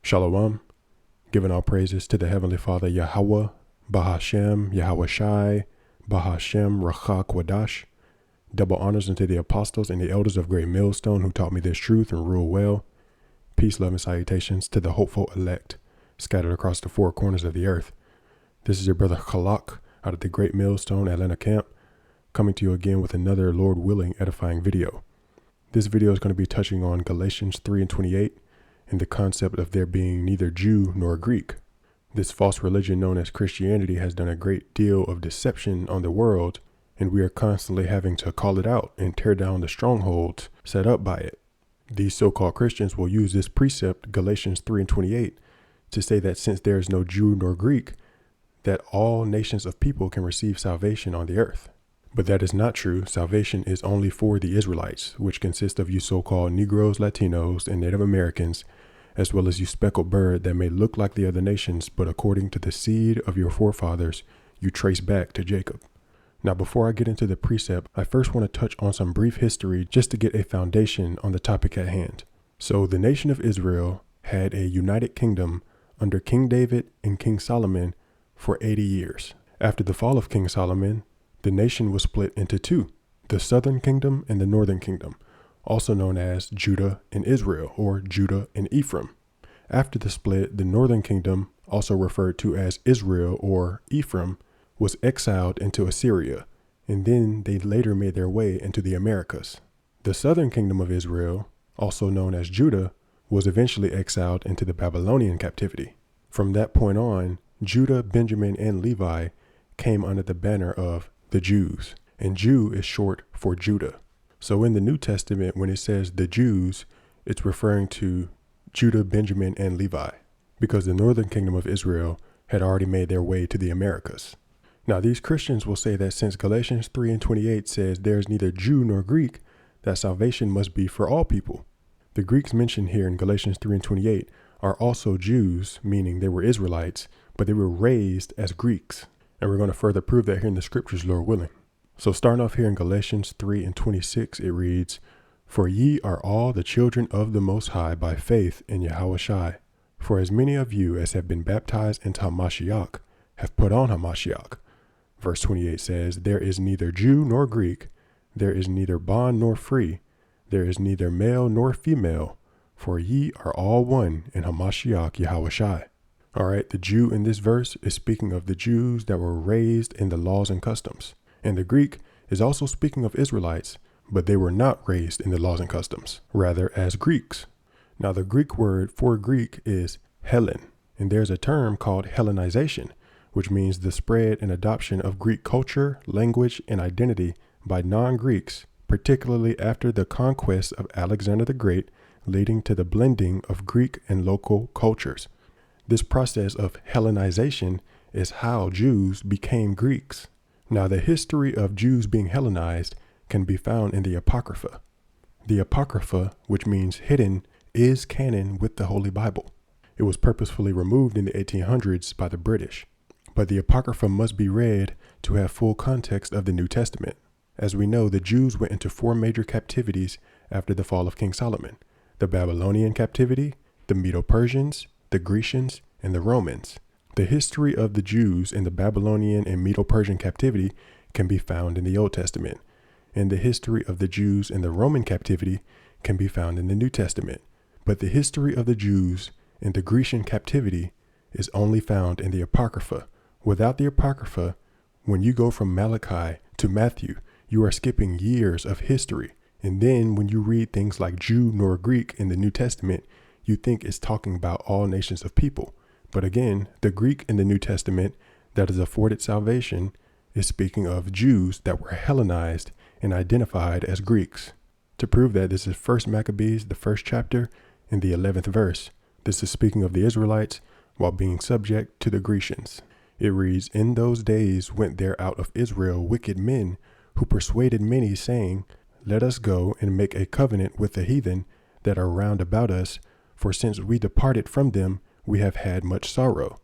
Shalawam, giving all praises to the Heavenly Father Yahweh, Bahashem, Yahweh Shai, Bahashem, Racha Kwadash. Double honors unto the apostles and the elders of Great Millstone who taught me this truth and rule well. Peace, love, and salutations to the hopeful elect scattered across the four corners of the earth. This is your brother Khalak out of the Great Millstone Atlanta camp, coming to you again with another Lord willing edifying video. This video is going to be touching on Galatians 3:28 and the concept of there being neither Jew nor Greek. This false religion known as Christianity has done a great deal of deception on the world, and we are constantly having to call it out and tear down the strongholds set up by it. These so-called Christians will use this precept, Galatians 3:28, to say that since there is no Jew nor Greek, that all nations of people can receive salvation on the earth. But that is not true. Salvation is only for the Israelites, which consist of you so-called Negroes, Latinos, and Native Americans, as well as you speckled bird that may look like the other nations, but according to the seed of your forefathers, you trace back to Jacob. Now, before I get into the precept, I first want to touch on some brief history just to get a foundation on the topic at hand. So the nation of Israel had a united kingdom under King David and King Solomon for 80 years. After the fall of King Solomon, the nation was split into two, the southern kingdom and the northern kingdom, also known as Judah and Israel, or Judah and Ephraim. After the split, the northern kingdom, also referred to as Israel or Ephraim, was exiled into Assyria, and then they later made their way into the Americas. The southern kingdom of Israel, also known as Judah, was eventually exiled into the Babylonian captivity. From that point on, Judah, Benjamin, and Levi came under the banner of the Jews, and Jew is short for Judah. So in the New Testament, when it says the Jews, it's referring to Judah, Benjamin, and Levi, because the northern kingdom of Israel had already made their way to the Americas. Now, these Christians will say that since Galatians 3:28 says there is neither Jew nor Greek, that salvation must be for all people. The Greeks mentioned here in Galatians 3:28 are also Jews, meaning they were Israelites, but they were raised as Greeks. And we're going to further prove that here in the scriptures, Lord willing. So starting off here in Galatians 3:26, it reads, "For ye are all the children of the Most High by faith in Yahweh Shai. For as many of you as have been baptized into Hamashiach have put on Hamashiach." Verse 28 says, "There is neither Jew nor Greek, there is neither bond nor free, there is neither male nor female, for ye are all one in Hamashiach Yahweh Shai." All right, the Jew in this verse is speaking of the Jews that were raised in the laws and customs. And the Greek is also speaking of Israelites, but they were not raised in the laws and customs, rather as Greeks. Now, the Greek word for Greek is Hellen, and there's a term called Hellenization, which means the spread and adoption of Greek culture, language, and identity by non-Greeks, particularly after the conquest of Alexander the Great, leading to the blending of Greek and local cultures. This process of Hellenization is how Jews became Greeks. Now, the history of Jews being Hellenized can be found in the Apocrypha. The Apocrypha, which means hidden, is canon with the Holy Bible. It was purposefully removed in the 1800s by the British. But the Apocrypha must be read to have full context of the New Testament. As we know, the Jews went into four major captivities after the fall of King Solomon: the Babylonian captivity, the Medo-Persians, the Grecians, and the Romans. The history of the Jews in the Babylonian and Medo-Persian captivity can be found in the Old Testament, and the history of the Jews in the Roman captivity can be found in the New Testament. But the history of the Jews in the Grecian captivity is only found in the Apocrypha. Without the Apocrypha, when you go from Malachi to Matthew, you are skipping years of history. And then when you read things like Jew nor Greek in the New Testament, you think it's talking about all nations of people. But again, the Greek in the New Testament that is afforded salvation is speaking of Jews that were Hellenized and identified as Greeks. To prove that, this is 1 Maccabees, the 1st chapter, in the 11th verse. This is speaking of the Israelites while being subject to the Grecians. It reads, "In those days went there out of Israel wicked men, who persuaded many, saying, Let us go and make a covenant with the heathen that are round about us, for since we departed from them, we have had much sorrow.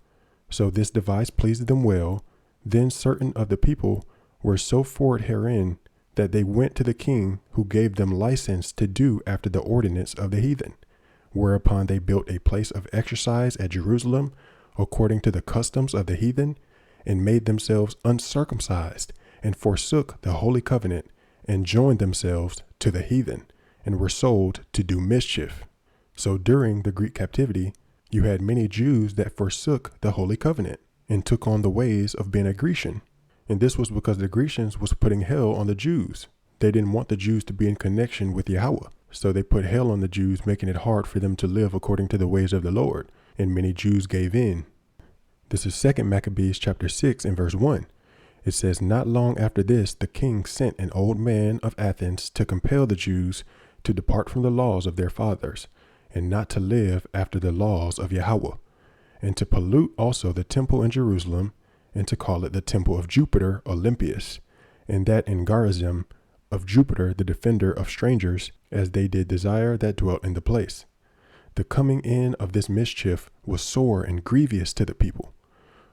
So this device pleased them well. Then certain of the people were so forward herein, that they went to the king, who gave them license to do after the ordinance of the heathen, whereupon they built a place of exercise at Jerusalem, according to the customs of the heathen, and made themselves uncircumcised, and forsook the holy covenant, and joined themselves to the heathen, and were sold to do mischief. So during the Greek captivity, you had many Jews that forsook the holy covenant, and took on the ways of being a Grecian. And this was because the Grecians was putting hell on the Jews. They didn't want the Jews to be in connection with Yahweh. So they put hell on the Jews, making it hard for them to live according to the ways of the Lord. And many Jews gave in. This is 2 Maccabees chapter 6 and verse 1. It says, "Not long after this, the king sent an old man of Athens to compel the Jews to depart from the laws of their fathers, and not to live after the laws of Yahweh, and to pollute also the temple in Jerusalem, and to call it the temple of Jupiter Olympius, and that in Garizim of Jupiter the defender of strangers, as they did desire that dwelt in the place. The coming in of this mischief was sore and grievous to the people,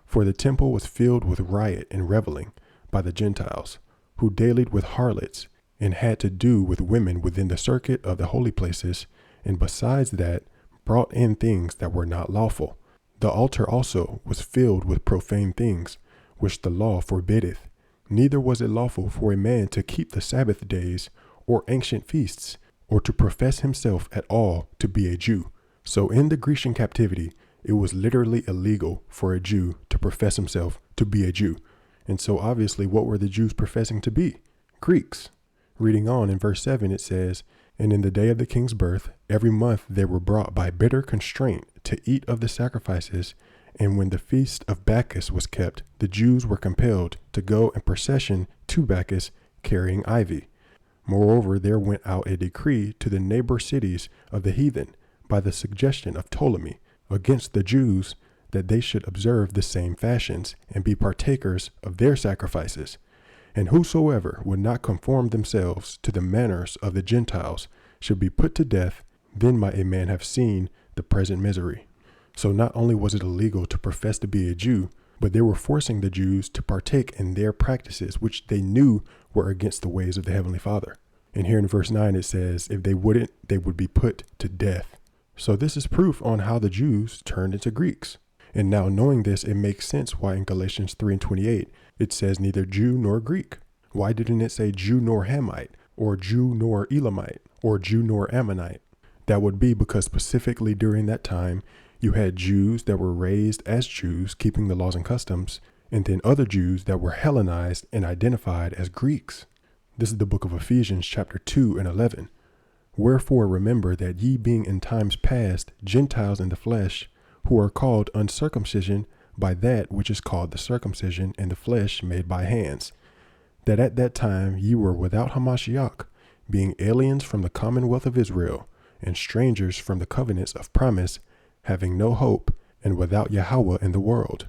for the temple was filled with riot and reveling by the Gentiles, who dallied with harlots, and had to do with women within the circuit of the holy places, and besides that, brought in things that were not lawful. The altar also was filled with profane things, which the law forbiddeth. Neither was it lawful for a man to keep the Sabbath days, or ancient feasts, or to profess himself at all to be a Jew." So in the Grecian captivity, it was literally illegal for a Jew to profess himself to be a Jew. And so obviously, what were the Jews professing to be? Greeks. Reading on in verse 7, it says, "And in the day of the king's birth, every month they were brought by bitter constraint to eat of the sacrifices, and when the feast of Bacchus was kept, the Jews were compelled to go in procession to Bacchus, carrying ivy. Moreover, there went out a decree to the neighbor cities of the heathen, by the suggestion of Ptolemy, against the Jews, that they should observe the same fashions, and be partakers of their sacrifices. And whosoever would not conform themselves to the manners of the Gentiles should be put to death. Then might a man have seen the present misery." So not only was it illegal to profess to be a Jew, but they were forcing the Jews to partake in their practices, which they knew were against the ways of the Heavenly Father. And here in verse 9, it says, if they wouldn't, they would be put to death. So this is proof on how the Jews turned into Greeks. And now knowing this, it makes sense why in Galatians 3 and 28, it says neither Jew nor Greek. Why didn't it say Jew nor Hamite, or Jew nor Elamite, or Jew nor Ammonite? That would be because specifically during that time, you had Jews that were raised as Jews, keeping the laws and customs, and then other Jews that were Hellenized and identified as Greeks. This is the book of Ephesians chapter 2 and 11. "Wherefore remember that ye being in times past Gentiles in the flesh, who are called uncircumcision by that which is called the circumcision in the flesh made by hands, that at that time ye were without Hamashiach, being aliens from the commonwealth of Israel, and strangers from the covenants of promise, having no hope, and without Yahweh in the world."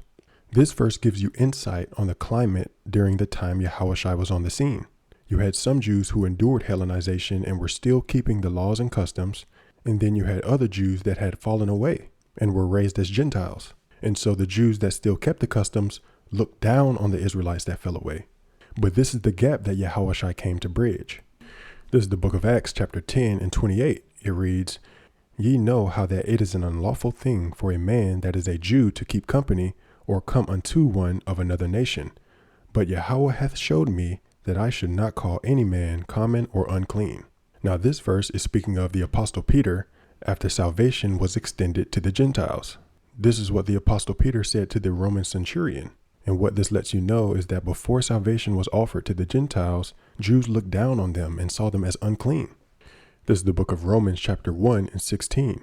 This verse gives you insight on the climate during the time Yahushua was on the scene. You had some Jews who endured Hellenization and were still keeping the laws and customs, and then you had other Jews that had fallen away and were raised as Gentiles. And so the Jews that still kept the customs looked down on the Israelites that fell away. But this is the gap that Yahushua came to bridge. This is the book of Acts chapter 10 and 28. It reads, "Ye know how that it is an unlawful thing for a man that is a Jew to keep company or come unto one of another nation. But Yahweh hath showed me that I should not call any man common or unclean." Now this verse is speaking of the Apostle Peter after salvation was extended to the Gentiles. This is what the Apostle Peter said to the Roman centurion. And what this lets you know is that before salvation was offered to the Gentiles, Jews looked down on them and saw them as unclean. This is the book of Romans chapter 1 and 16.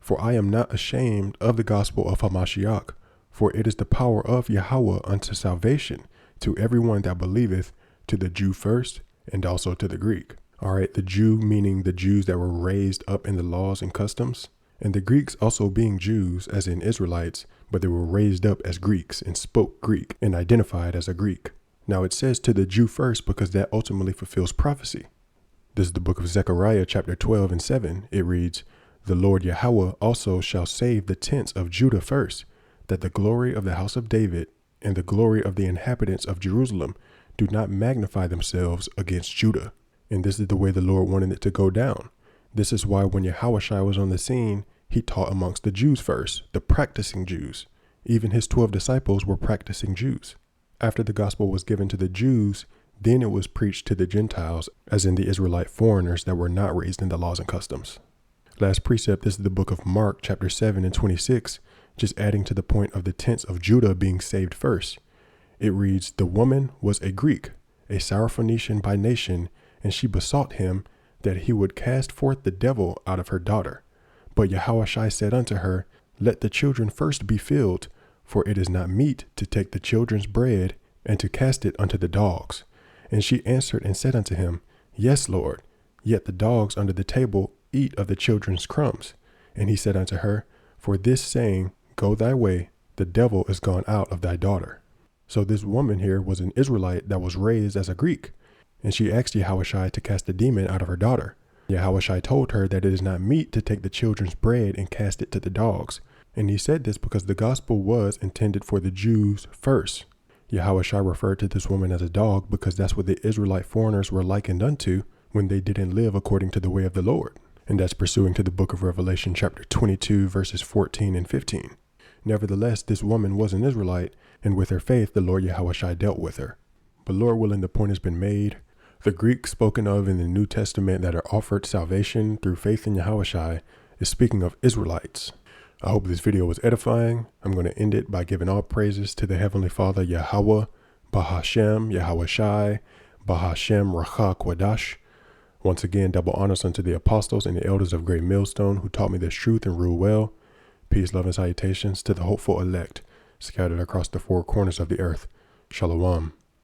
"For I am not ashamed of the gospel of Hamashiach, for it is the power of Yahweh unto salvation to everyone that believeth, to the Jew first, and also to the Greek." All right, the Jew meaning the Jews that were raised up in the laws and customs, and the Greeks also being Jews as in Israelites, but they were raised up as Greeks and spoke Greek and identified as a Greek. Now it says to the Jew first because that ultimately fulfills prophecy. This is the book of Zechariah chapter 12 and 7. It reads, "The Lord Yahweh also shall save the tents of Judah first, that the glory of the house of David and the glory of the inhabitants of Jerusalem do not magnify themselves against Judah." And this is the way the Lord wanted it to go down. This is why when Yahushua was on the scene, he taught amongst the Jews first, the practicing Jews. Even his 12 disciples were practicing Jews. After the gospel was given to the Jews, then it was preached to the Gentiles, as in the Israelite foreigners that were not raised in the laws and customs. Last precept, this is the book of Mark, chapter 7 and 26, just adding to the point of the tents of Judah being saved first. It reads, "The woman was a Greek, a Syrophoenician by nation, and she besought him that he would cast forth the devil out of her daughter. But Yahushua said unto her, Let the children first be filled, for it is not meet to take the children's bread and to cast it unto the dogs. And she answered and said unto him, Yes, Lord, yet the dogs under the table eat of the children's crumbs. And he said unto her, For this saying, Go thy way, the devil is gone out of thy daughter." So this woman here was an Israelite that was raised as a Greek, and she asked Yahushua to cast the demon out of her daughter. Yahushua told her that it is not meet to take the children's bread and cast it to the dogs. And he said this because the gospel was intended for the Jews first. Yahushua referred to this woman as a dog because that's what the Israelite foreigners were likened unto when they didn't live according to the way of the Lord. And that's pursuing to the book of Revelation chapter 22 verses 14 and 15. Nevertheless, this woman was an Israelite, and with her faith, the Lord Yahushua dealt with her. But Lord willing, the point has been made. The Greek spoken of in the New Testament that are offered salvation through faith in Yahushua is speaking of Israelites. I hope this video was edifying. I'm going to end it by giving all praises to the Heavenly Father, Yahweh, Bahashem, Yahushua, Bahashem, Rachah Kwadash. Once again, double honors unto the apostles and the elders of Great Millstone who taught me this truth and rule well. Peace, love, and salutations to the hopeful elect scattered across the four corners of the earth. Shalawam.